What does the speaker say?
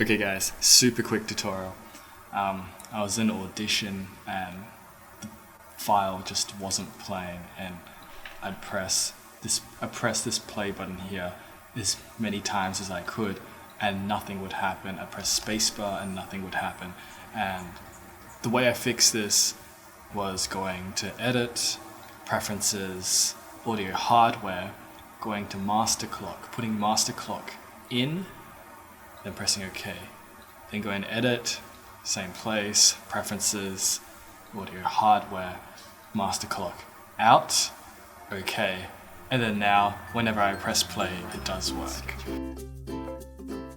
Okay guys, super quick tutorial. I was in Audition and the file just wasn't playing, and I pressed this play button here as many times as I could and nothing would happen. I pressed spacebar and nothing would happen. And the way I fixed this was going to Edit, Preferences, Audio Hardware, going to Master Clock, putting Master Clock in, then pressing OK. Then going to Edit, same place, Preferences, Audio Hardware, Master Clock out, OK. And then now, whenever I press play, it does work.